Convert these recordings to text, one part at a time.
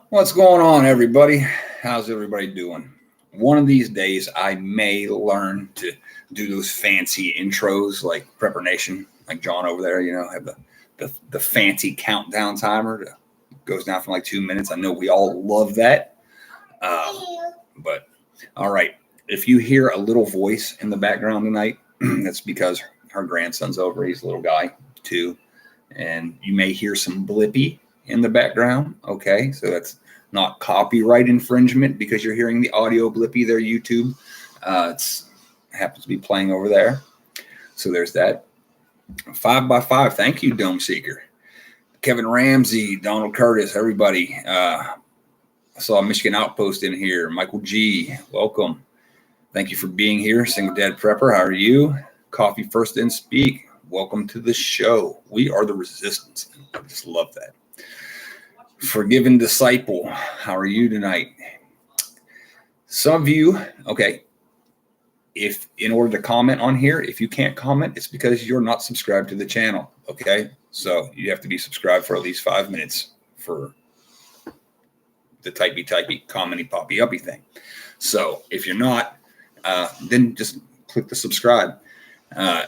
What's going on, everybody? How's everybody doing? One of these days, I may learn to do those fancy intros like Prepper Nation, like John over there. Have the fancy countdown timer that goes down for like 2 minutes. I know we all love that. Um, but all right, if you hear a little voice in the background tonight, that's because her grandson's over. He's a little guy too, and you may hear some blippy in the background. Okay, so that's not copyright infringement because you're hearing the audio blippy there, YouTube. It happens to be playing over there. So there's that. 5x5. Thank you, Dome Seeker. Kevin Ramsey, Donald Curtis, everybody. I saw a Michigan Outpost in here. Michael G, welcome. Thank you for being here. Single Dad Prepper, how are you? Coffee First and Speak, welcome to the show. We are the Resistance. I just love that. Forgiven Disciple, how are you tonight? Some of you, okay, if in order to comment on here, if you can't comment, it's because you're not subscribed to the channel, okay? So you have to be subscribed for at least 5 minutes for the typey, commenty, poppy, uppy thing. So if you're not, then just click the subscribe. And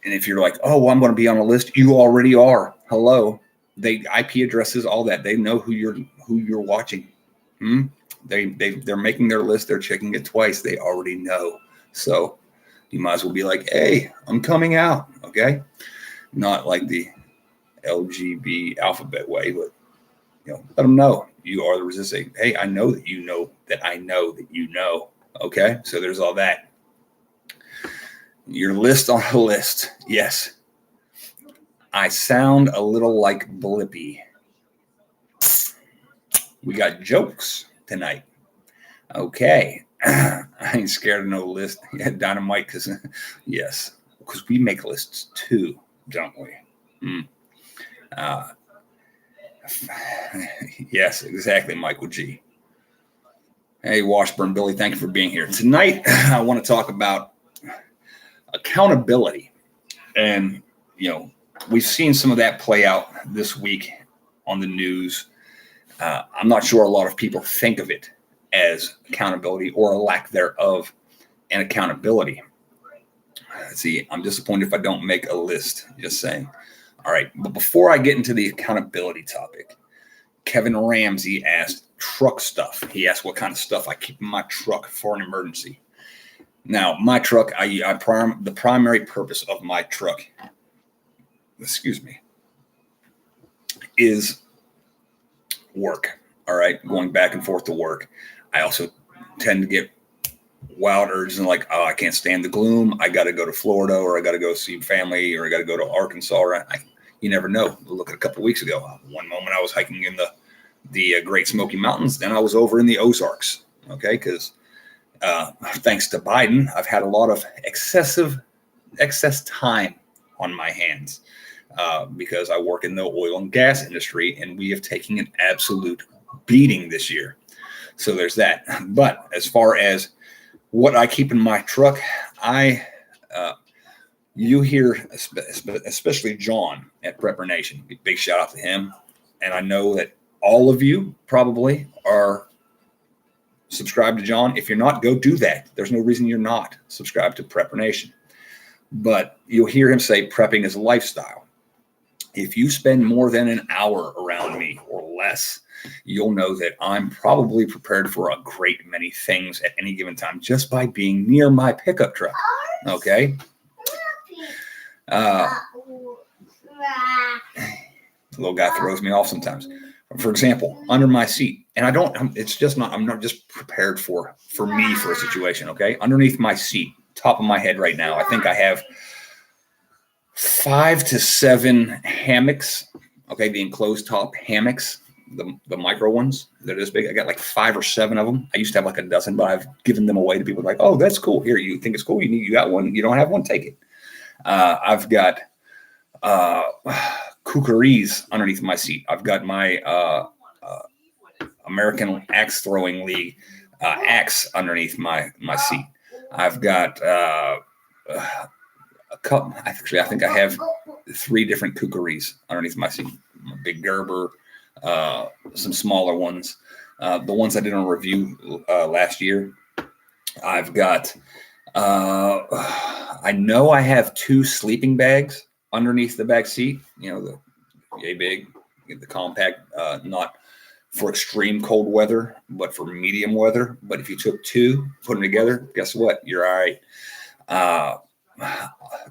if you're like, oh, well, I'm going to be on a list, you already are. Hello. They IP addresses, all that. They know who you're watching. They're making their list. They're checking it twice. They already know. So you might as well be like, hey, I'm coming out. Okay. Not like the LGB alphabet way, but let them know you are the Resistance. Hey, I know that you know that I know that you know. Okay. So there's all that. Your list on a list. Yes. I sound a little like Blippy. We got jokes tonight. Okay. I ain't scared of no list. Yeah, Dynamite, because yes, because we make lists too, don't we? Yes, exactly, Michael G. Hey, Washburn Billy, thank you for being here. Tonight, I want to talk about accountability. And, we've seen some of that play out this week on the news. I'm not sure a lot of people think of it as accountability or a lack thereof and accountability. See, I'm disappointed if I don't make a list, just saying. All right, but before I get into the accountability topic, Kevin Ramsey asked truck stuff. He asked what kind of stuff I keep in my truck for an emergency. Now, my truck, the primary purpose of my truck, is work. All right, going back and forth to work. I also tend to get wild urges and like, oh, I can't stand the gloom. I got to go to Florida, or I got to go see family, or I got to go to Arkansas. You never know. Look at a couple of weeks ago. One moment I was hiking in the Great Smoky Mountains. Then I was over in the Ozarks. Okay, because thanks to Biden, I've had a lot of excess time on my hands because I work in the oil and gas industry, and we have taken an absolute beating this year. So there's that. But as far as what I keep in my truck, you hear, especially John at Prepper Nation, big shout out to him. And I know that all of you probably are subscribed to John. If you're not, go do that. There's no reason you're not subscribed to Prepper Nation. But you'll hear him say prepping is a lifestyle. If you spend more than an hour around me or less, you'll know that I'm probably prepared for a great many things at any given time just by being near my pickup truck. Okay? The little guy throws me off sometimes. For example, under my seat, and I'm not just prepared for me for a situation. Okay? Underneath my seat, top of my head right now, I think I have 5 to 7 hammocks. Okay, the enclosed top hammocks, the micro ones that are this big. I got like 5 or 7 of them. I used to have like a dozen, but I've given them away to people like, oh, that's cool. Here, you think it's cool? You got one? You don't have one? Take it. I've got kookaries underneath my seat. I've got my American Axe Throwing League axe underneath my seat. I've got a couple. Actually, I think I have 3 different kookaries underneath my seat. A big Gerber, some smaller ones. The ones I did on review last year, I've got, I know I have 2 sleeping bags underneath the back seat, the yay big, the compact, not for extreme cold weather, but for medium weather. But if you took 2, put them together, guess what? You're all right.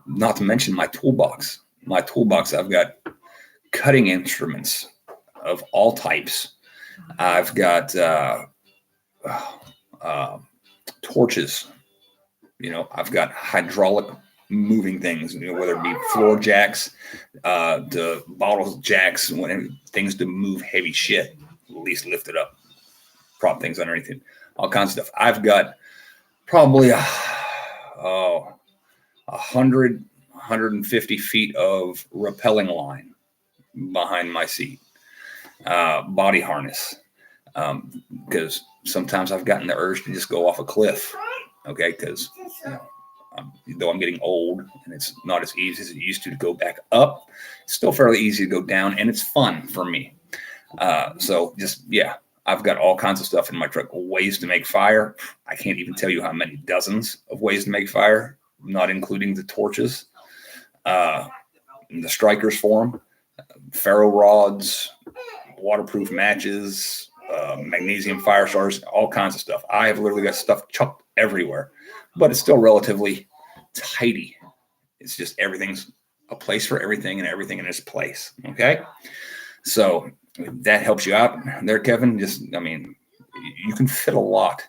Not to mention my toolbox. My toolbox, I've got cutting instruments of all types. I've got torches. I've got hydraulic moving things, whether it be floor jacks, the bottle jacks, things to move heavy shit, at least lift it up, prop things underneath it, all kinds of stuff. I've got probably 150 feet of rappelling line behind my seat, body harness, because sometimes I've gotten the urge to just go off a cliff. Okay, because though I'm getting old and it's not as easy as it used to go back up, it's still fairly easy to go down, and it's fun for me. So I've got all kinds of stuff in my truck. Ways to make fire. I can't even tell you how many dozens of ways to make fire, not including the torches, the strikers for them, ferro rods, waterproof matches, magnesium fire starters, all kinds of stuff. I have literally got stuff chucked everywhere, but it's still relatively tidy. It's just everything's a place for everything and everything in its place. Okay. So that helps you out there, Kevin. You can fit a lot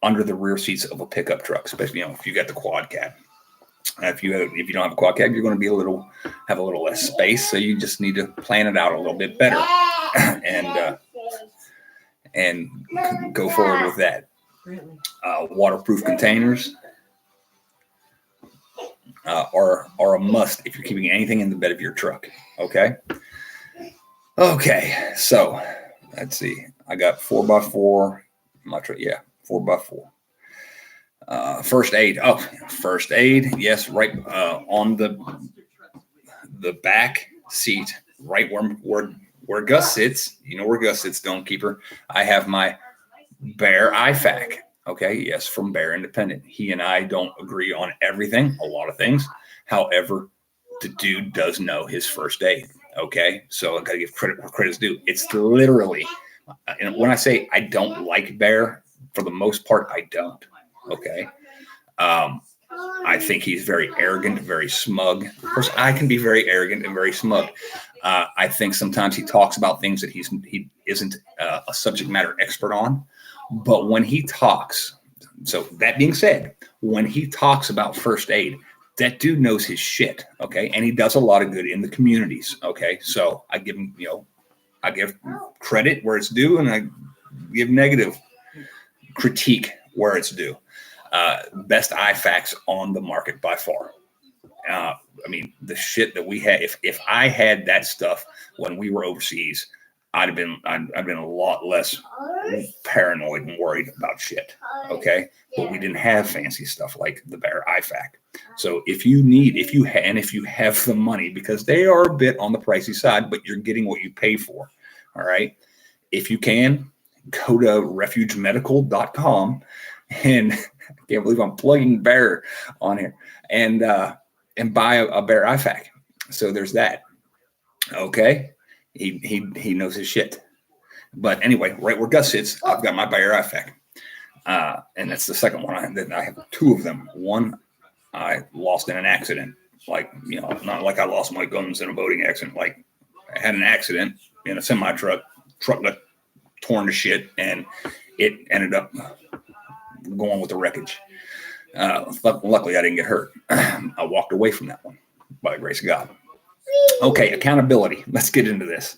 under the rear seats of a pickup truck, especially, if you got the quad cab. If you don't have a quad cab, you're going to have a little less space. So you just need to plan it out a little bit better and go forward with that. Waterproof containers are a must if you're keeping anything in the bed of your truck. Okay. So let's see. I got 4x4 in my truck. Yeah, 4x4. First aid. First aid. Yes, right on the back seat, right where Gus sits. Where Gus sits, don't keeper. I have my Bear IFAK. Okay, yes, from Bear Independent. He and I don't agree on everything, a lot of things. However, the dude does know his first aid. Okay, so I gotta give credit where credit's due. It's literally, and when I say I don't like Bear, for the most part, I don't. Okay. I think he's very arrogant, very smug. Of course, I can be very arrogant and very smug. I think sometimes he talks about things that he isn't a subject matter expert on. But when he talks, so that being said, when he talks about first aid, that dude knows his shit. Okay. And he does a lot of good in the communities. Okay. So I give him, I give credit where it's due, and I give negative critique where it's due. Best IFAKs on the market by far. The shit that we had, if I had that stuff when we were overseas, I'd been a lot less paranoid and worried about shit. Okay. But we didn't have fancy stuff like the Bear IFAK. So if you have the money, because they are a bit on the pricey side, but you're getting what you pay for. All right. If you can, go to refugemedical.com, and I can't believe I'm plugging Bear on here, and buy a Bear IFAK. So there's that. Okay. He knows his shit. But anyway, right where Gus sits, I've got my Bear IFAK. And that's the second one. I have 2 of them. One I lost in an accident. Not like I lost my guns in a boating accident. Like, I had an accident in a semi truck got torn to shit, and it ended up going with the wreckage. Luckily, I didn't get hurt. I walked away from that one by the grace of God. Okay, accountability. Let's get into this.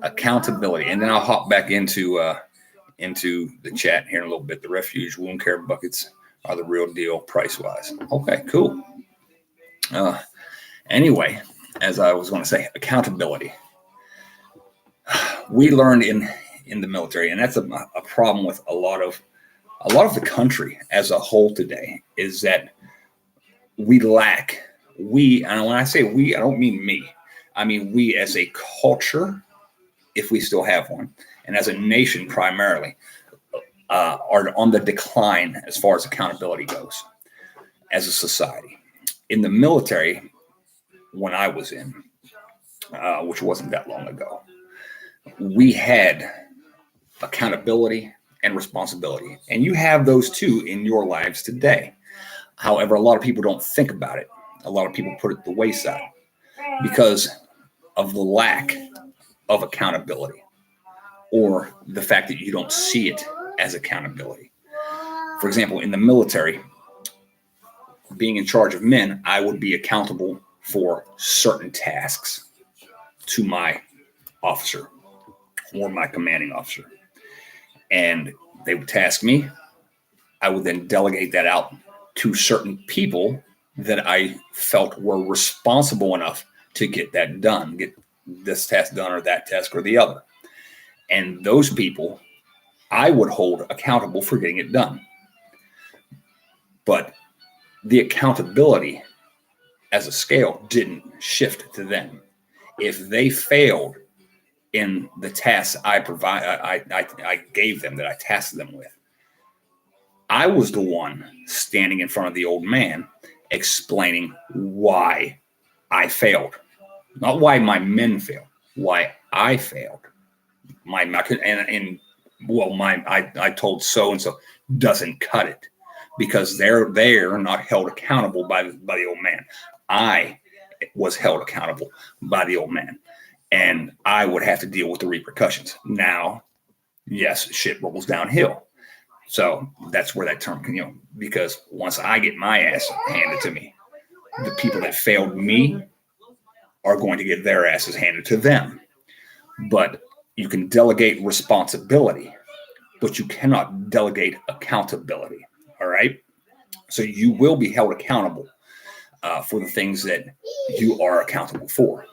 Accountability. And then I'll hop back into the chat here in a little bit. The Refuge wound care buckets are the real deal price-wise. Okay, cool. Anyway, as I was going to say, accountability. We learned in the military, and that's a problem with a lot of the country as a whole today, is that we lack. And when I say we, I don't mean me. I mean we as a culture if we still have one, and as a nation primarily, are on the decline as far as accountability goes as a society. In the military, when I was in, which wasn't that long ago, we had accountability and responsibility. And you have those two in your lives today. However, a lot of people don't think about it. A lot of people put it the wayside because of the lack of accountability or the fact that you don't see it as accountability. For example, in the military, being in charge of men, I would be accountable for certain tasks to my officer or my commanding officer. And they would task me. I would then delegate that out to certain people that I felt were responsible enough to get that done, get this task done or that task or the other. And those people I would hold accountable for getting it done. But the accountability as a scale didn't shift to them. If they failed in the tasks I gave them, that I tasked them with, I was the one standing in front of the old man explaining why I failed. Not why my men failed, why I failed. I told so and so doesn't cut it because they're not held accountable by the old man. I was held accountable by the old man, and I would have to deal with the repercussions. Now, yes, shit rolls downhill. So that's where that term can, because once I get my ass handed to me, the people that failed me are going to get their asses handed to them. But you can delegate responsibility, but you cannot delegate accountability. All right. So you will be held accountable for the things that you are accountable for.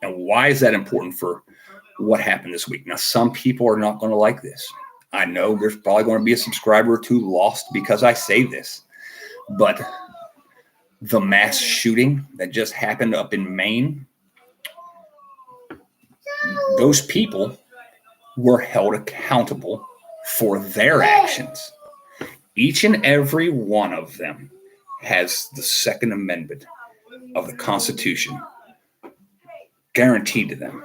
And why is that important for what happened this week? Now, some people are not going to like this. I know there's probably going to be a subscriber or two lost because I say this, but the mass shooting that just happened up in Maine, those people were held accountable for their actions. Each and every one of them has the Second Amendment of the Constitution guaranteed to them.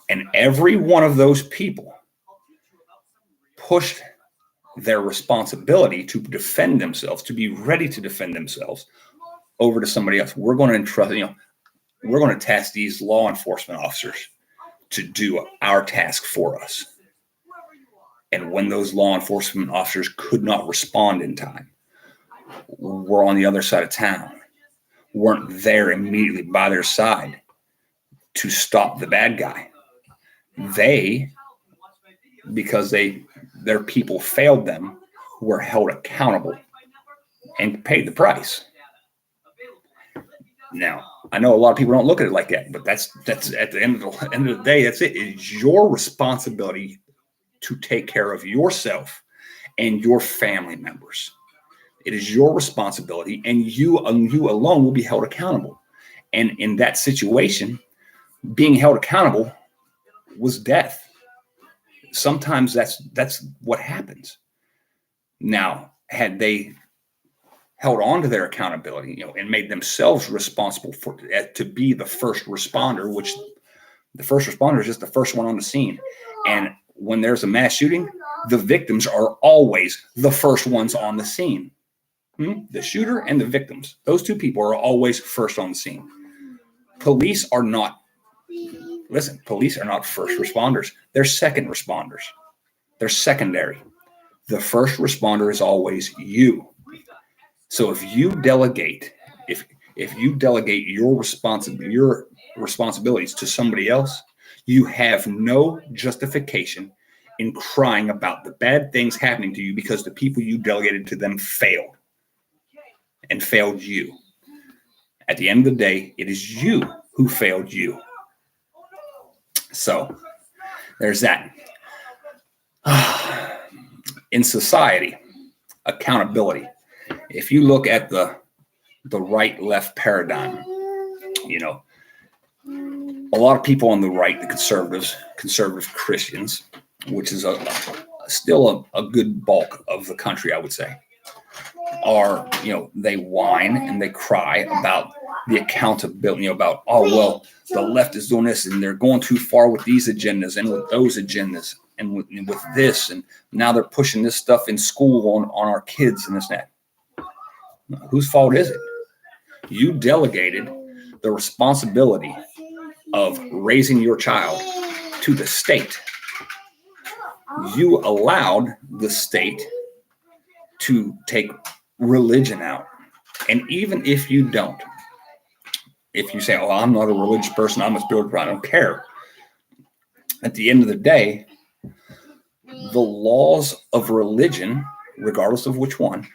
And every one of those people pushed their responsibility to defend themselves, to be ready to defend themselves, over to somebody else. We're going to entrust, we're going to task these law enforcement officers to do our task for us. And when those law enforcement officers could not respond in time, were on the other side of town, weren't there immediately by their side to stop the bad guy. They, because their people failed them, were held accountable and paid the price. Now, I know a lot of people don't look at it like that, but that's at the end of the day, that's it. It's your responsibility to take care of yourself and your family members. It is your responsibility, and you alone will be held accountable. And in that situation, being held accountable was death. Sometimes that's what happens. Now, had they held on to their accountability, and made themselves responsible to be the first responder, which the first responder is just the first one on the scene. And when there's a mass shooting, the victims are always the first ones on the scene. The shooter and the victims, those two people are always first on the scene. Police are not first responders. They're second responders. They're secondary. The first responder is always you. So if you delegate your responsibilities to somebody else, you have no justification in crying about the bad things happening to you because the people you delegated to them failed you. At the end of the day, it is you who failed you. So there's that. In society, accountability. If you look at the right-left paradigm, a lot of people on the right, the conservative Christians, which is still a good bulk of the country, I would say, are, they whine and they cry about the accountability, about, oh, well, the left is doing this and they're going too far with these agendas and with those agendas and with this. And now they're pushing this stuff in school on our kids and this and that. Whose fault is it? You delegated the responsibility of raising your child to the state. You allowed the state to take religion out. And even if you don't, if you say, oh, I'm not a religious person, I'm a spiritual person, I don't care. At the end of the day, the laws of religion, regardless of which one,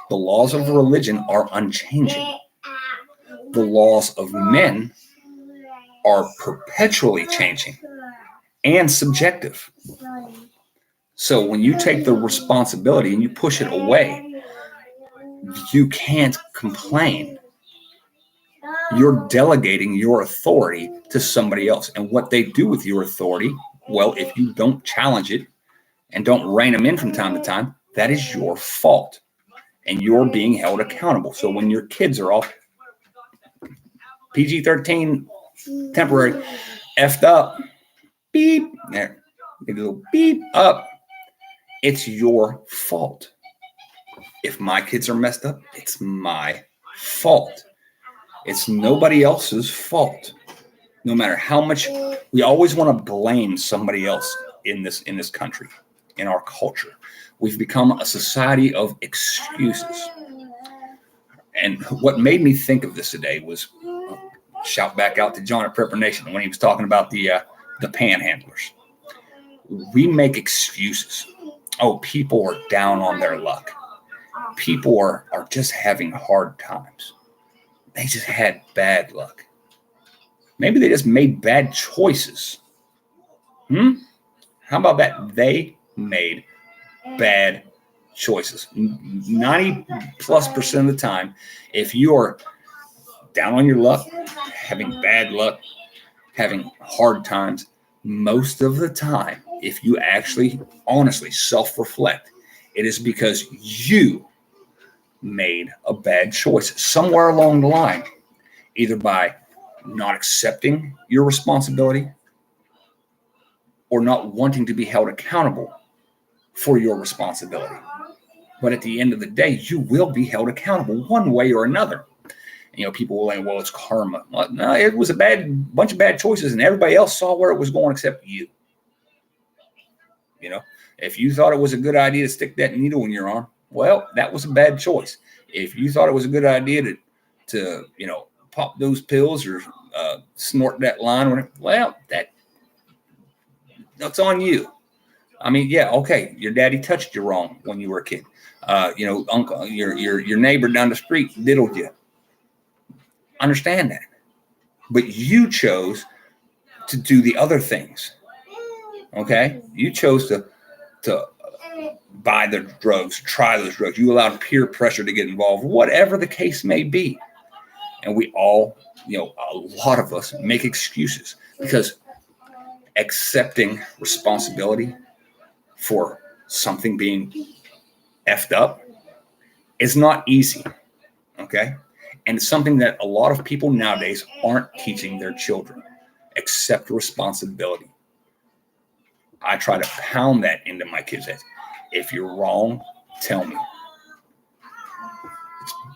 the laws of religion are unchanging. The laws of men are perpetually changing and subjective. So when you take the responsibility and you push it away, you can't complain. You're delegating your authority to somebody else. And what they do with your authority, well, if you don't challenge it and don't rein them in from time to time, that is your fault. And you're being held accountable. So when your kids are all PG-13, temporary, effed up, beep, there, a little beep up, it's your fault. If my kids are messed up, it's my fault. It's nobody else's fault. No matter how much we always want to blame somebody else in this country, in our culture. We've become a society of excuses. And what made me think of this today was, shout back out to John at Prepper Nation when he was talking about the panhandlers. We make excuses. Oh, people are down on their luck. People are just having hard times. They just had bad luck. Maybe they just made bad choices. How about that? They made bad choices. 90+% of the time, if you are down on your luck, having bad luck, having hard times, most of the time, if you actually honestly self-reflect, it is because you made a bad choice somewhere along the line, either by not accepting your responsibility or not wanting to be held accountable for your responsibility. But at the end of the day, you will be held accountable one way or another. People will say, well, it's karma. Well, no, it was a bunch of bad choices and everybody else saw where it was going except you. If you thought it was a good idea to stick that needle in your arm, well, that was a bad choice. If you thought it was a good idea to pop those pills or snort that line, well, that's on you. I mean, yeah, okay, your daddy touched you wrong when you were a kid. Uncle, your neighbor down the street diddled you. Understand that. But you chose to do the other things. Okay? You chose to buy the drugs, try those drugs. You allowed peer pressure to get involved, whatever the case may be. And we all, a lot of us make excuses because accepting responsibility for something being effed up is not easy. Okay? And it's something that a lot of people nowadays aren't teaching their children. Accept responsibility. I try to pound that into my kids' heads. If you're wrong, tell me.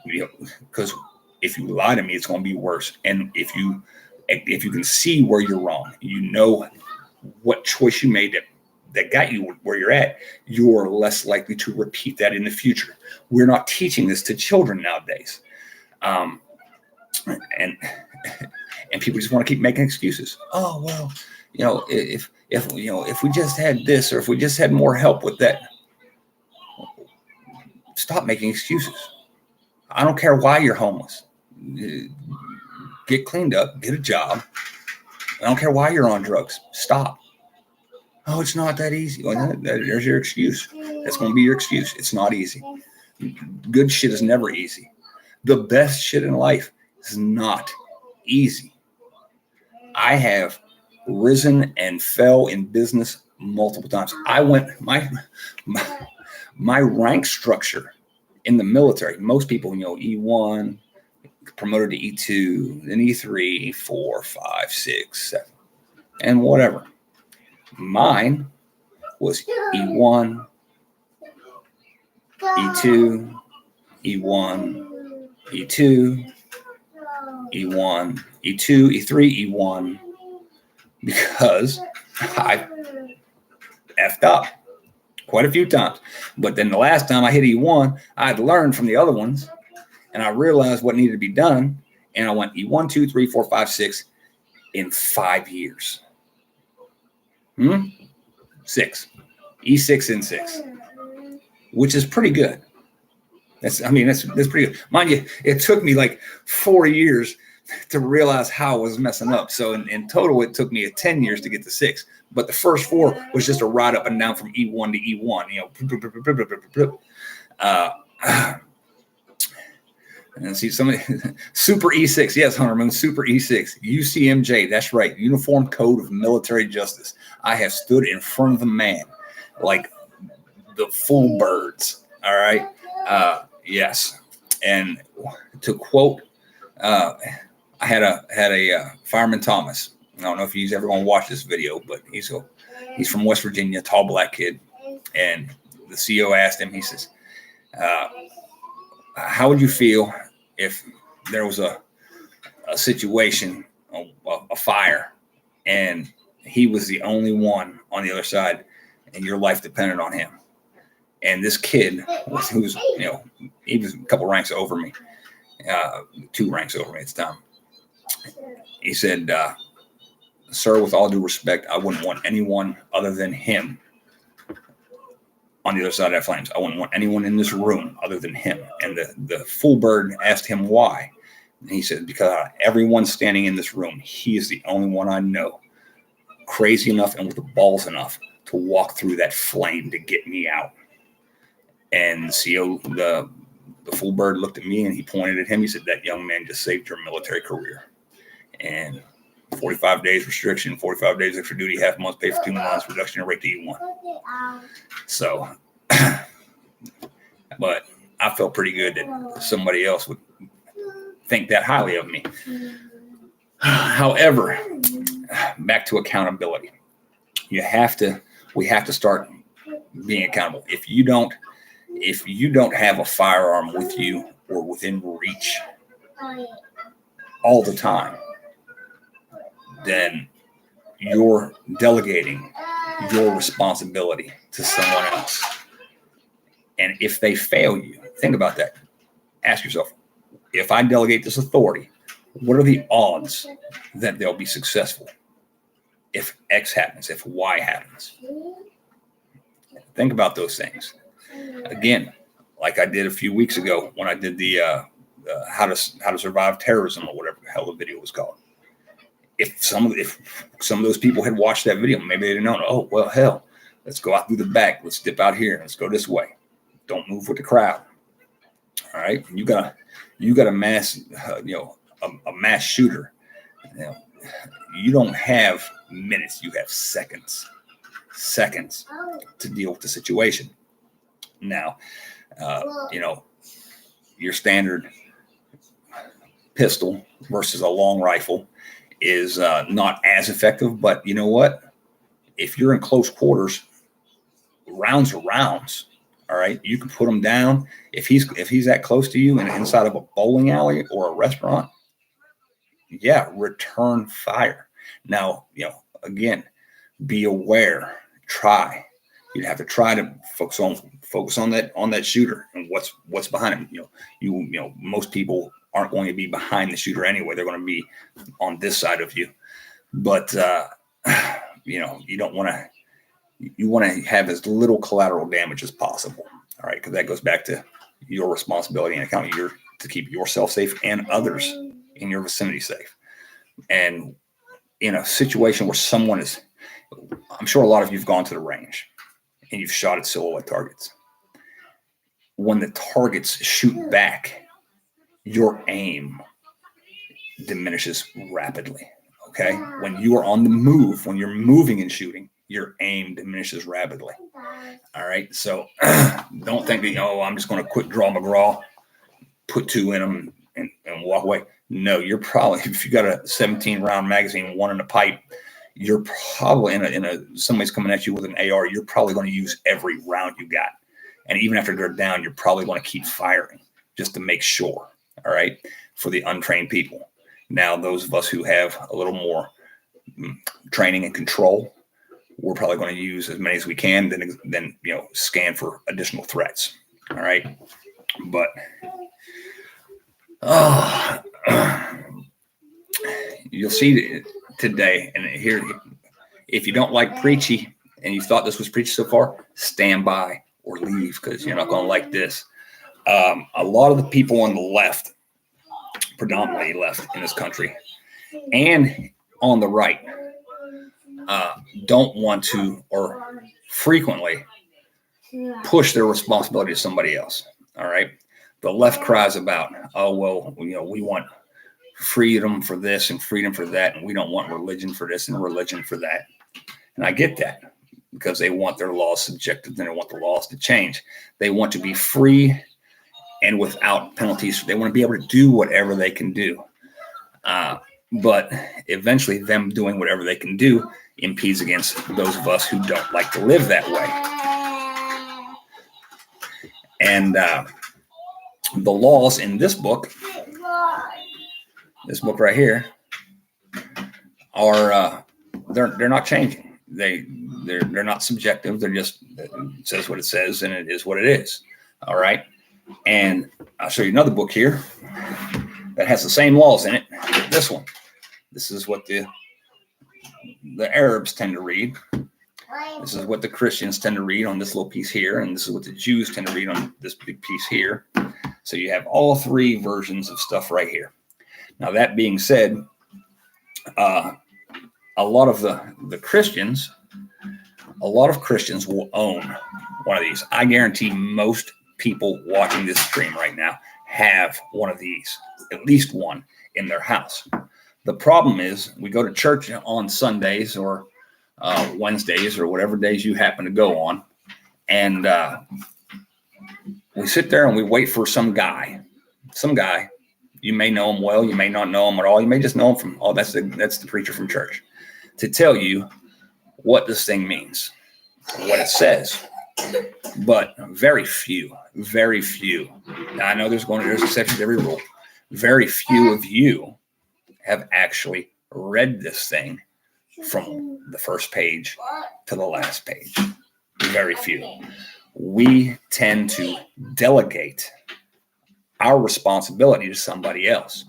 Because if you lie to me, it's going to be worse. And if you can see where you're wrong, what choice you made that got you where you're at, you're less likely to repeat that in the future. We're not teaching this to children nowadays. And people just want to keep making excuses. Oh, well, if we just had this, or if we just had more help with that. Stop making excuses. I don't care why you're homeless. Get cleaned up, get a job. I don't care why you're on drugs. Stop. Oh, it's not that easy. Well, there's your excuse. That's going to be your excuse. It's not easy. Good shit is never easy. The best shit in life is not easy. I have risen and fell in business multiple times. I went my rank structure in the military. Most people, E1, promoted to E2, then E3, E4, 5, 6, 7, and whatever. Mine was E1, E2, E1, E2, E1, E2, E3, E1, because I effed up quite a few times. But then the last time I hit E1, I had learned from the other ones, and I realized what needed to be done, and I went E1, 2, 3, 4, 5, 6 in 5 years. 6. E6 in 6, which is pretty good. That's pretty good. Mind you, it took me like 4 years to realize how I was messing up. So in total, it took me 10 years to get to 6. But the first 4 was just a ride up and down from E1 to E1. And see somebody Super E6. Yes, Hunter Moon, Super E6. UCMJ. That's right. Uniform Code of Military Justice. I have stood in front of the man like the full birds. All right. Yes. And to quote, I had a Fireman Thomas. I don't know if he's ever going to watch this video, but he's from West Virginia, tall black kid. And the CEO asked him, he says, how would you feel if there was a situation, a fire, and he was the only one on the other side and your life depended on him? And this kid, who was, he was a couple ranks over me, 2 ranks over me at the time. He said, sir, with all due respect, I wouldn't want anyone other than him on the other side of that flames. I wouldn't want anyone in this room other than him. And the full bird asked him why. And he said, because everyone standing in this room, he is the only one I know crazy enough and with the balls enough to walk through that flame to get me out. And the CEO, the full bird looked at me and he pointed at him. He said, that young man just saved your military career. And 45 days restriction, 45 days extra duty, half month pay for 2 months, reduction in rate to E1. So, but I felt pretty good that somebody else would think that highly of me. However, back to accountability. We have to start being accountable. If you don't have a firearm with you or within reach all the time, then you're delegating your responsibility to someone else. And if they fail you, think about that. Ask yourself, if I delegate this authority, what are the odds that they'll be successful if X happens, if Y happens? Think about those things. Again, like I did a few weeks ago when I did the how to survive terrorism or whatever the hell the video was called. If some of those people had watched that video, maybe they didn't know. Oh, well, hell, let's go out through the back. Let's dip out here. Let's go this way. Don't move with the crowd. All right. You got a mass, a mass shooter. You don't have minutes. You have seconds to deal with the situation. Now, your standard pistol versus a long rifle is not as effective, but you know what? If you're in close quarters, rounds are rounds. All right, you can put him down. If he's that close to you and inside of a bowling alley or a restaurant, yeah, return fire. Now, again, be aware. Try. You'd have to try to focus on that shooter and what's behind him. Most people aren't going to be behind the shooter anyway. They're going to be on this side of you. But you don't want to. You want to have as little collateral damage as possible. All right, because that goes back to your responsibility and account to keep yourself safe and others in your vicinity safe. And in a situation where someone is, I'm sure a lot of you've gone to the range and you've shot at silhouette targets. When the targets shoot back, your aim diminishes rapidly. Okay. When you are on the move, when you're moving and shooting, your aim diminishes rapidly. All right. So don't think that, I'm just going to quick draw McGraw, put 2 in them and walk away. No, you're probably, if you got a 17 round magazine, 1 in a pipe, you're probably somebody's coming at you with an AR, you're probably going to use every round you got. And even after they're down, you're probably going to keep firing just to make sure. All right. For the untrained people. Now, those of us who have a little more training and control, we're probably going to use as many as we can, then scan for additional threats. All right. But you'll see today, and here, if you don't like preachy and you thought this was preachy so far, stand by or leave, because you're not going to like this. A lot of the people on the left, predominantly left in this country, and on the right, don't want to, or frequently push their responsibility to somebody else. All right. The left cries about, we want freedom for this and freedom for that, and we don't want religion for this and religion for that. And I get that, because they want their laws subjective, and they want the laws to change. They want to be free and without penalties. They want to be able to do whatever they can do. But eventually them doing whatever they can do impedes against those of us who don't like to live that way. And the laws in this book right here, are they're not changing. They're not subjective. They're just, it says what it says, and it is what it is. All right. And I'll show you another book here that has the same laws in it. This one. This is what the Arabs tend to read. This is what the Christians tend to read on this little piece here, and this is what the Jews tend to read on this big piece here. So you have all 3 versions of stuff right here. Now, that being said, a lot of Christians will own one of these. I guarantee most people watching this stream right now have one of these, at least one in their house. The problem is, we go to church on Sundays or Wednesdays or whatever days you happen to go on, and we sit there and we wait for some guy. You may know him well, you may not know him at all, you may just know him from, that's the preacher from church, to tell you what this thing means, what it says. But very few. Now, I know there's exceptions to every rule. Very few of you have actually read this thing from the first page to the last page. Very few. We tend to delegate our responsibility to somebody else.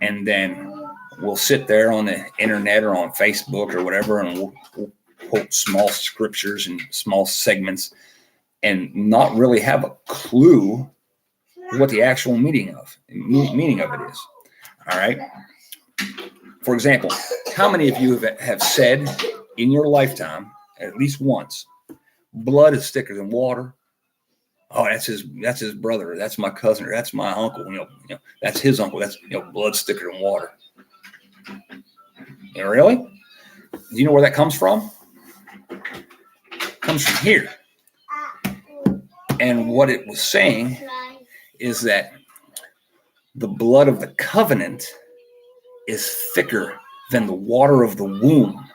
And then we'll sit there on the internet or on Facebook or whatever, and we'll quote small scriptures and small segments and not really have a clue what the actual meaning of it is. All right. For example, how many of you have said in your lifetime, at least once, blood is thicker than water? Oh, that's his brother. Or that's my cousin. Or that's my uncle. That's his uncle. That's, blood's thicker than water. Really? Do you know where that comes from? It comes from here. And what it was saying is that the blood of the covenant is thicker than the water of the womb.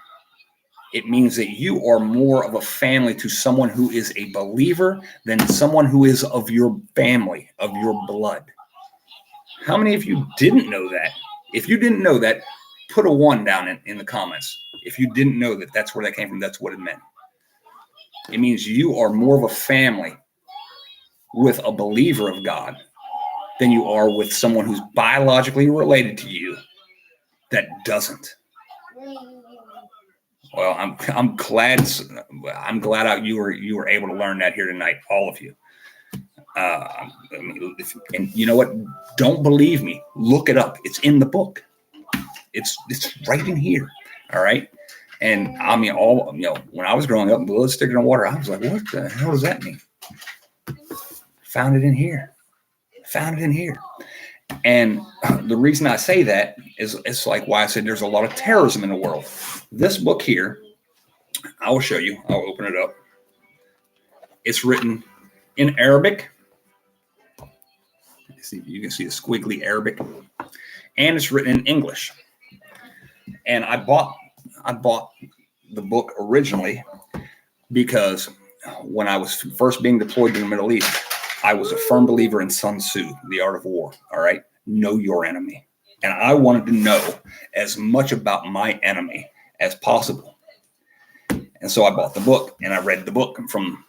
It means that you are more of a family to someone who is a believer than someone who is of your family, of your blood. How many of you didn't know that? If you didn't know that, put a 1 down in the comments. If you didn't know that that's where that came from, that's what it meant. It means you are more of a family with a believer of God than you are with someone who's biologically related to you that doesn't. Well, I'm glad you were able to learn that here tonight, all of you. And you know what? Don't believe me. Look it up. It's in the book. It's right in here. All right. And I mean, when I was growing up, blood thicker than water, I was like, what the hell does that mean? Found it in here. And the reason I say that is it's like why I said there's a lot of terrorism in the world. This book here, I will show you. I'll open it up. It's written in Arabic. See, you can see the squiggly Arabic, and it's written in English. And I bought the book originally because when I was first being deployed to the Middle East, I was a firm believer in Sun Tzu, The Art of War. All right, know your enemy, and I wanted to know as much about my enemy as possible. And so I bought the book, and I read the book from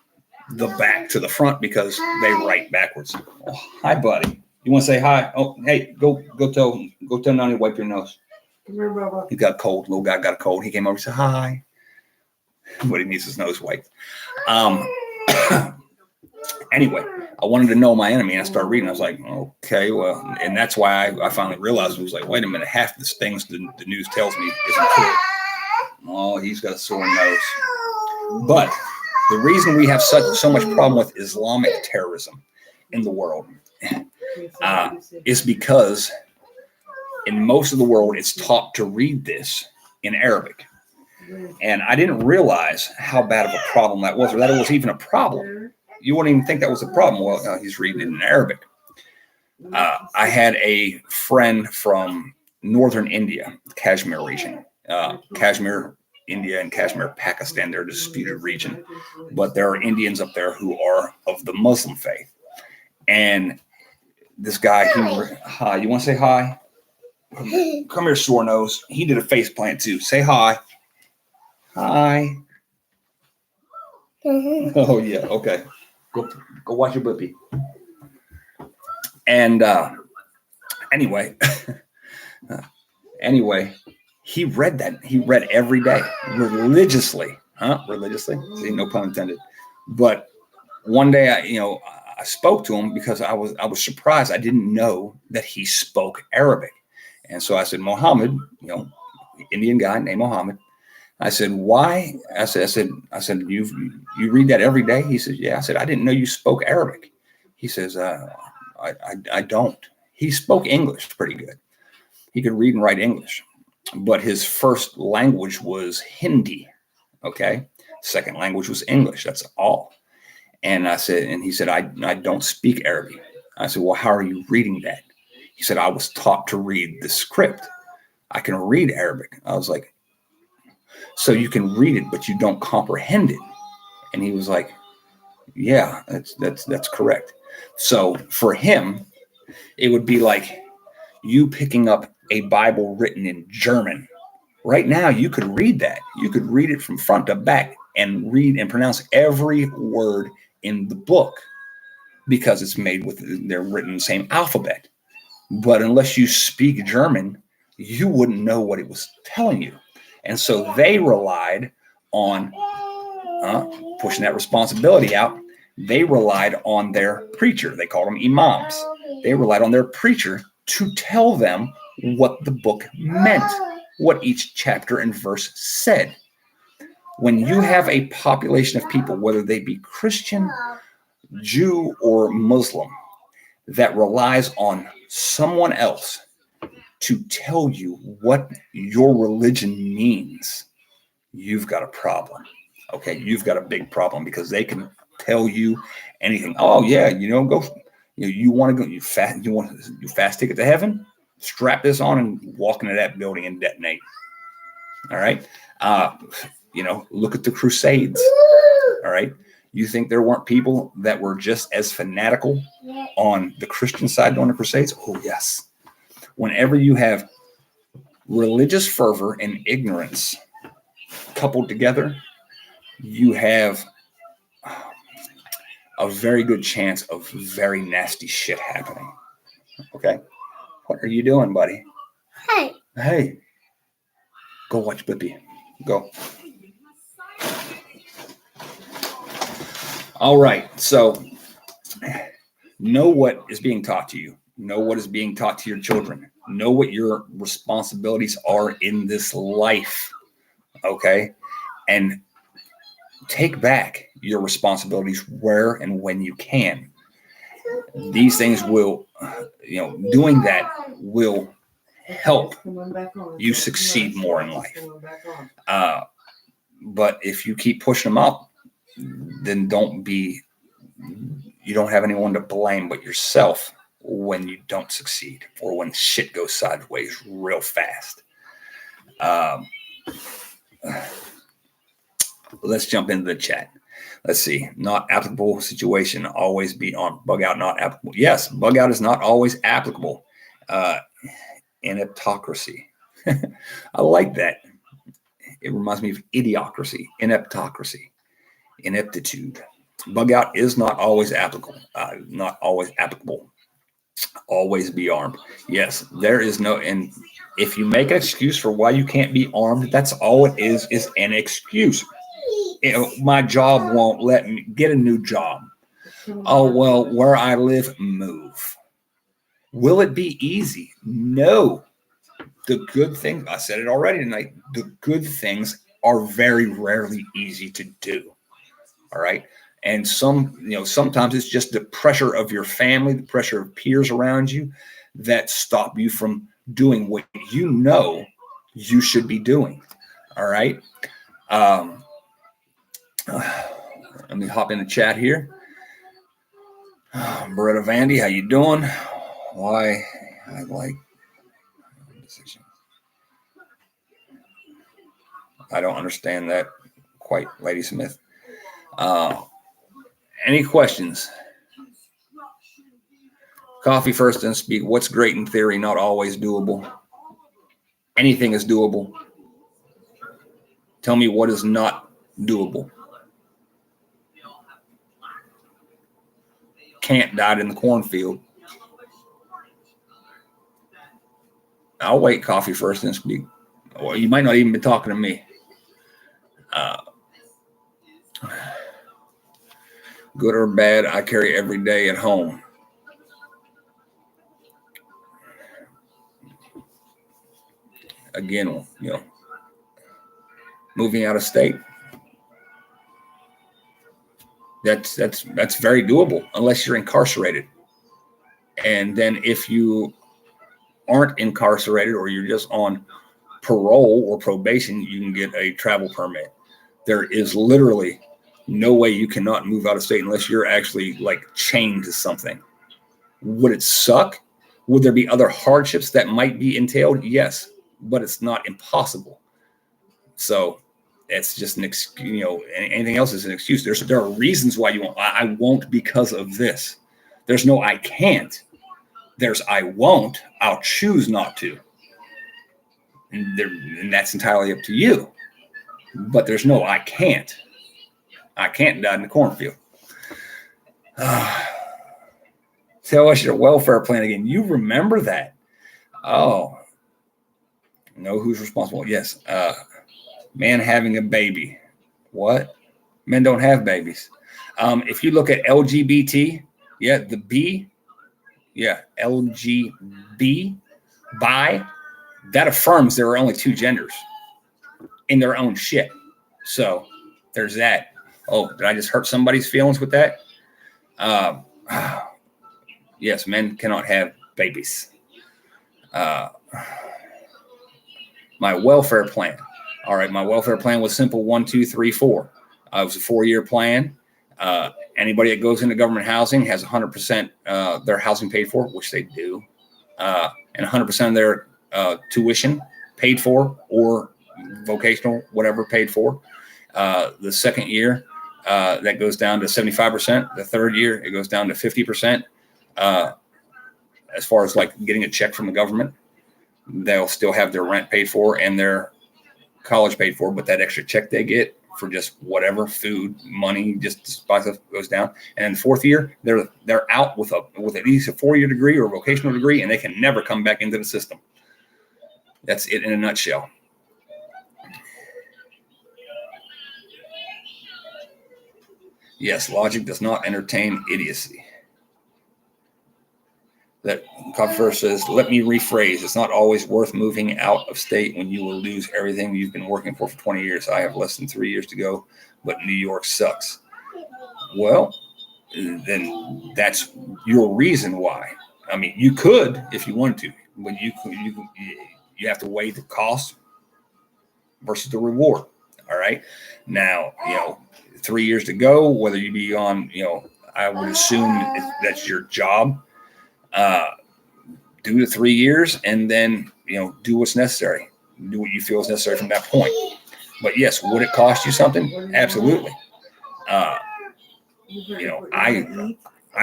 the back to the front because they write backwards. Oh, hi, buddy. You want to say hi? Oh, hey, go tell Nani to wipe your nose. He got a cold. Little guy got a cold. He came over and said hi, but he needs his nose wiped. Anyway, I wanted to know my enemy, and I started reading. I was like, okay, well, and that's why I finally realized it was like, wait a minute, half the things the news tells me isn't true. Oh, he's got a sore nose. But the reason we have so much problem with Islamic terrorism in the world is because in most of the world, it's taught to read this in Arabic. And I didn't realize how bad of a problem that was, or that it was even a problem. You wouldn't even think that was a problem. Well, he's reading it in Arabic. I had a friend from northern India, Kashmir region. Kashmir, India, and Kashmir, Pakistan, they're a disputed region. But there are Indians up there who are of the Muslim faith. And this guy, hi, you want to say hi? Come here, sore nose. He did a face plant too. Say hi. Hi. Oh yeah. Okay. Go watch your puppy. And anyway, he read that. He read every day religiously. Religiously. See, no pun intended. But one day, I spoke to him because I was surprised. I didn't know that he spoke Arabic. And so I said, Mohammed, Indian guy named Mohammed. I said, why? I said, you read that every day? He says, yeah. I said, I didn't know you spoke Arabic. He says, I don't. He spoke English pretty good. He could read and write English, but his first language was Hindi. Okay. Second language was English. That's all. And he said, I don't speak Arabic. I said, well, how are you reading that? He said, I was taught to read the script. I can read Arabic. I was like, so you can read it, but you don't comprehend it. And he was like, yeah, that's correct. So for him, it would be like you picking up a Bible written in German. Right now, you could read that. You could read it from front to back and read and pronounce every word in the book because they're written in the same alphabet. But unless you speak German, you wouldn't know what it was telling you. And so they relied on pushing that responsibility out. They relied on their preacher. They called them imams. They relied on their preacher to tell them what the book meant, what each chapter and verse said. When you have a population of people, whether they be Christian, Jew, or Muslim, that relies on someone else to tell you what your religion means, you've got a problem. Okay, you've got a big problem because they can tell you anything. Oh yeah, go. You want to go? You fast ticket to heaven? Strap this on and walk into that building and detonate. All right. Look at the Crusades. All right. You think there weren't people that were just as fanatical on the Christian side during the Crusades? Oh yes. Whenever you have religious fervor and ignorance coupled together, you have a very good chance of very nasty shit happening. Okay? What are you doing, buddy? Hey. Go watch Blippi. Go. All right. So know what is being taught to you. Know what is being taught to your children. Know what your responsibilities are in this life. Okay? And take back your responsibilities where and when you can. These things will doing that will help you succeed more in life. But if you keep pushing them up, then you don't have anyone to blame but yourself when you don't succeed or when shit goes sideways real fast. Let's jump into the chat. Let's see. Not applicable situation. Always be on. Bug out, not applicable. Yes, bug out is not always applicable. Ineptocracy. I like that. It reminds me of idiocracy, ineptocracy, ineptitude. Bug out is not always applicable. Not always applicable. Always be armed. Yes, there is no. And if you make an excuse for why you can't be armed, that's all it is an excuse. My job won't let me get a new job. Oh, well, where I live, move. Will it be easy? No. The good thing, I said it already tonight, the good things are very rarely easy to do. All right. And sometimes it's just the pressure of your family, the pressure of peers around you that stop you from doing what you should be doing. All right. Let me hop in the chat here. Beretta Vandy, how you doing? Why I like decision. I don't understand that quite, Lady Smith. Any questions? Coffee first and speak. What's great in theory, not always doable. Anything is doable. Tell me what is not doable. Kant died in the cornfield. I'll wait. Coffee first and speak. Well, you might not even be talking to me. Good or bad, I carry every day at home. Again, moving out of state. That's very doable unless you're incarcerated. And then if you aren't incarcerated or you're just on parole or probation, you can get a travel permit. There is literally no way you cannot move out of state unless you're actually like chained to something. Would it suck? Would there be other hardships that might be entailed? Yes, but it's not impossible. So it's just an excuse. Anything else is an excuse. There are reasons why you won't. I won't because of this. There's no I can't. There's I won't. I'll choose not to. And that's entirely up to you. But there's no I can't. I can't die in the cornfield. Tell us your welfare plan again. You remember that? Oh. Know who's responsible. Yes. Man having a baby. What? Men don't have babies. If you look at LGBT, yeah, the B, yeah, LGB, bi, that affirms there are only two genders in their own shit. So there's that. Oh, did I just hurt somebody's feelings with that? Yes, men cannot have babies. My welfare plan. All right, my welfare plan was simple: 1, 2, 3, 4. It was a 4-year plan. Anybody that goes into government housing has 100% their housing paid for, which they do, and 100% of their tuition paid for, or vocational, whatever, paid for. The second year, that goes down to 75%. The third year, it goes down to 50%. As far as like getting a check from the government, they'll still have their rent paid for and their college paid for, but that extra check they get for just whatever, food, money, just buy stuff, goes down. And in the fourth year, they're out with at least a 4-year degree or a vocational degree, and they can never come back into the system. That's it in a nutshell. Yes, logic does not entertain idiocy. That Cover says, let me rephrase. It's not always worth moving out of state when you will lose everything you've been working for 20 years. I have less than 3 years to go, but New York sucks. Well, then that's your reason why. I mean, you could if you wanted to, but you have to weigh the cost versus the reward. All right. Now, 3 years to go, whether you be on, I would assume that's your job. Do the 3 years and then, do what's necessary. Do what you feel is necessary from that point. But yes, would it cost you something? Absolutely. I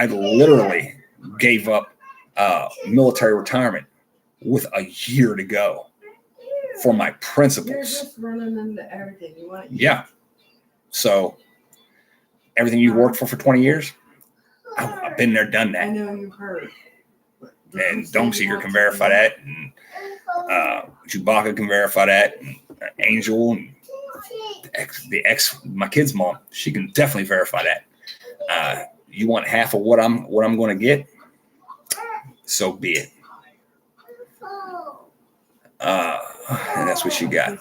literally gave up military retirement with a year to go for my principles. You're just running into everything. Yeah. So everything you worked for 20 years, I've been there, done that. I know you've heard. And Dome Seeker can verify that, and Chewbacca can verify that, and Angel, and my kid's mom, she can definitely verify that. You want half of what I'm going to get? So be it. And that's what she got.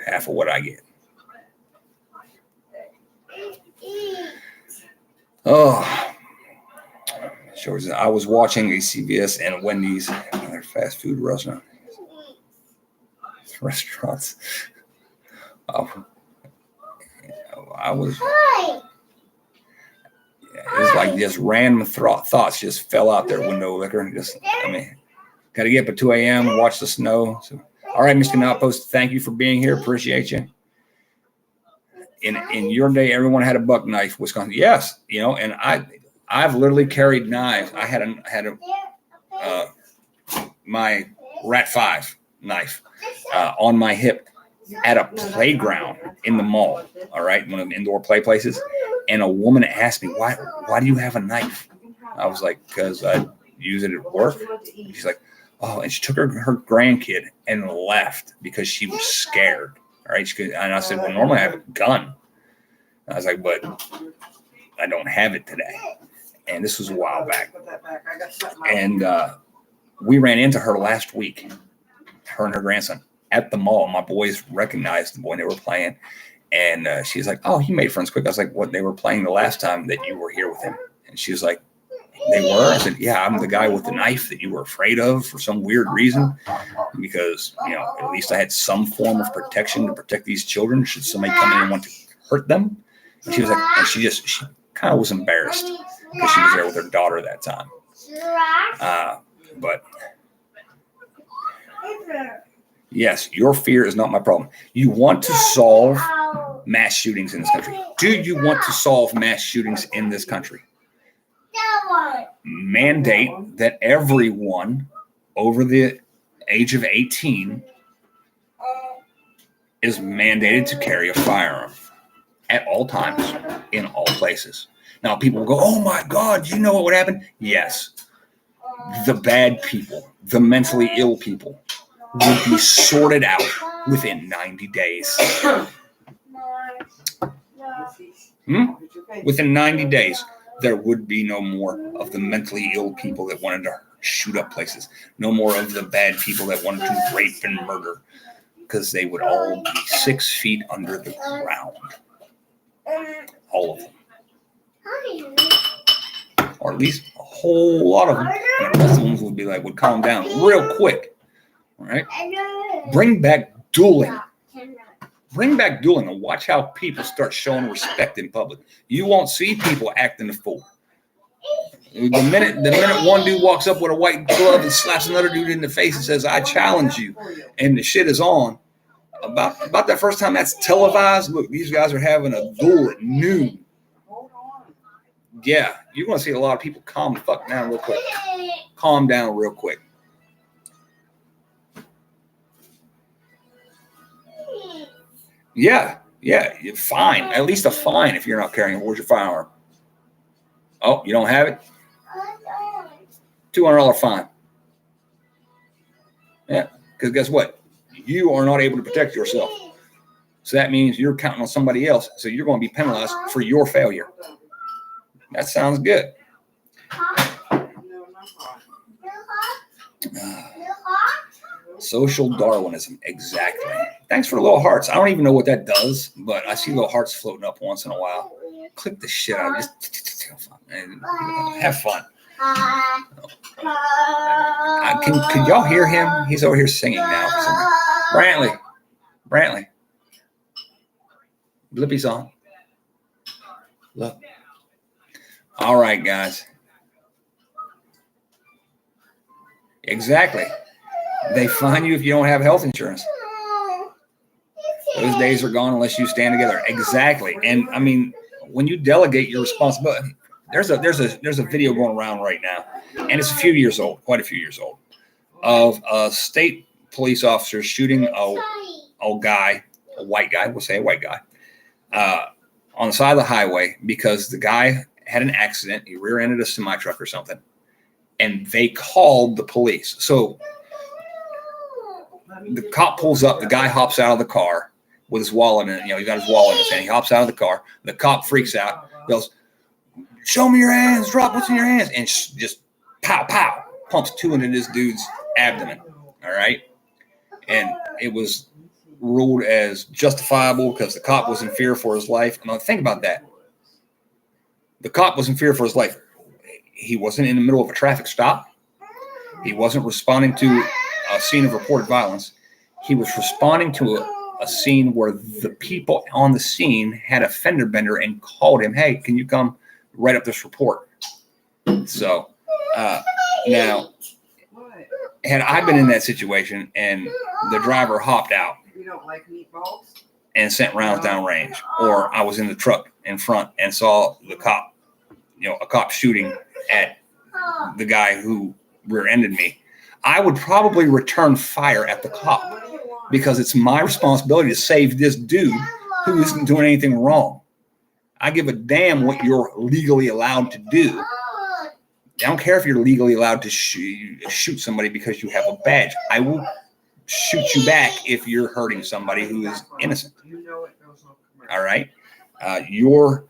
Half of what I get. Oh, sure. I was watching a CVS and Wendy's, another fast food restaurants. I was. It was like just random thoughts just fell out there, window liquor. Got to get up at 2 a.m. and watch the snow. So, all right, Mr. Outpost, thank you for being here. Appreciate you. In your day, everyone had a buck knife, Wisconsin. Yes, and I've literally carried knives. I had my Rat 5 knife on my hip at a playground in the mall. All right, one of the indoor play places. And a woman asked me, why do you have a knife? I was like, because I use it at work. She's like, oh, and she took her grandkid and left because she was scared. All right. And I said, well, normally I have a gun. And I was like, but I don't have it today. And this was a while back. And we ran into her last week, her and her grandson, at the mall. My boys recognized the boy and they were playing. And she's like, oh, he made friends quick. I was like, what? They were playing the last time that you were here with him. And she was like, they were? I said, yeah, I'm the guy with the knife that you were afraid of for some weird reason. Because, at least I had some form of protection to protect these children should somebody come in and want to hurt them. And she was like, and she kind of was embarrassed because she was there with her daughter that time. But yes, your fear is not my problem. You want to solve mass shootings in this country. Do you want to solve mass shootings in this country? Mandate that everyone over the age of 18 is mandated to carry a firearm at all times in all places. Now, people will go, oh my God, you know what would happen? Yes. The bad people, the mentally ill people would be sorted out within 90 days. Within 90 days, there would be no more of the mentally ill people that wanted to shoot up places. No more of the bad people that wanted to rape and murder, because they would all be 6 feet under the ground. All of them. Or at least a whole lot of them. And the rest of them would calm down real quick. All right? Bring back dueling. Bring back dueling and watch how people start showing respect in public. You won't see people acting a fool. The minute one dude walks up with a white glove and slaps another dude in the face and says, I challenge you, and the shit is on, about that first time that's televised, look, these guys are having a duel at noon. Yeah, you're going to see a lot of people calm the fuck down real quick. Calm down real quick. Yeah, you're fine. At least a fine if you're not carrying it. Where's your firearm? Oh, you don't have it? $200 fine. Yeah, because guess what? You are not able to protect yourself. So that means you're counting on somebody else. So you're going to be penalized for your failure. That sounds good. Social Darwinism, exactly. Thanks for the little hearts. I don't even know what that does, but I see little hearts floating up once in a while. Click the shit out of it. Just have fun. Could y'all hear him? He's over here singing now. Brantley. Blippy's on. Look. All right, guys. Exactly. They fine you if you don't have health insurance. Those days are gone unless you stand together. Exactly. And I mean, when you delegate your responsibility, there's a video going around right now, and it's a few years old, quite a few years old, of a state police officer shooting a white guy, we'll say a white guy, on the side of the highway because the guy had an accident. He rear-ended a semi truck or something, and they called the police. So the cop pulls up. The guy hops out of the car with his wallet in it. He got his wallet in his hand. He hops out of the car. The cop freaks out, yells, "Show me your hands! Drop what's in your hands!" And just pow, pow, pumps two into this dude's abdomen. All right, and it was ruled as justifiable because the cop was in fear for his life. Now think about that. The cop was in fear for his life. He wasn't in the middle of a traffic stop. He wasn't responding to a scene of reported violence. He was responding to a scene where the people on the scene had a fender bender and called him, "Hey, can you come write up this report?" So now, had I been in that situation and the driver hopped out don't like meatballs and sent rounds downrange, or I was in the truck in front and saw the cop, a cop shooting at the guy who rear-ended me, I would probably return fire at the cop because it's my responsibility to save this dude who isn't doing anything wrong. I give a damn what you're legally allowed to do. I don't care if you're legally allowed to shoot somebody because you have a badge. I will shoot you back if you're hurting somebody who is innocent. All right? Your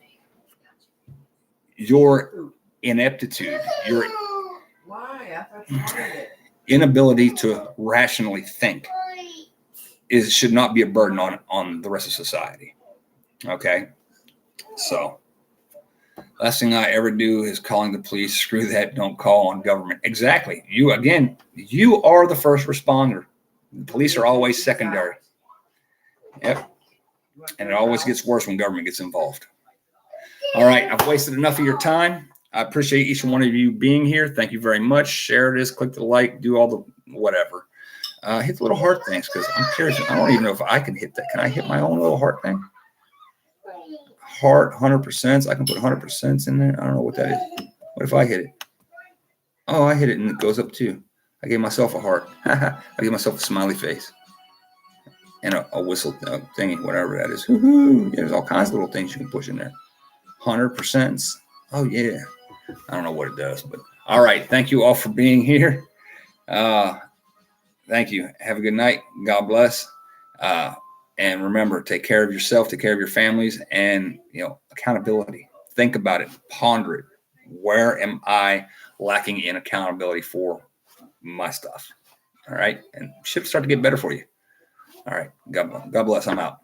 ineptitude, your inability to rationally think should not be a burden on the rest of society. Okay? So, last thing I ever do is calling the police. Screw that. Don't call on government. Exactly. You are the first responder. The police are always secondary. Yep. And it always gets worse when government gets involved. All right. I've wasted enough of your time. I appreciate each one of you being here. Thank you very much. Share this, click the like, do all the whatever. Hit the little heart things because I'm curious. I don't even know if I can hit that. Can I hit my own little heart thing? Heart 100%. I can put 100% in there. I don't know what that is. What if I hit it? Oh, I hit it and it goes up too. I gave myself a heart. I gave myself a smiley face and a whistle thingy, whatever that is. Woo-hoo. There's all kinds of little things you can push in there. 100%. Oh yeah. I don't know what it does, but all right. Thank you all for being here. Thank you. Have a good night. God bless. And remember, take care of yourself, take care of your families, and accountability. Think about it, ponder it. Where am I lacking in accountability for my stuff? All right, and shit start to get better for you. All right, God bless. I'm out.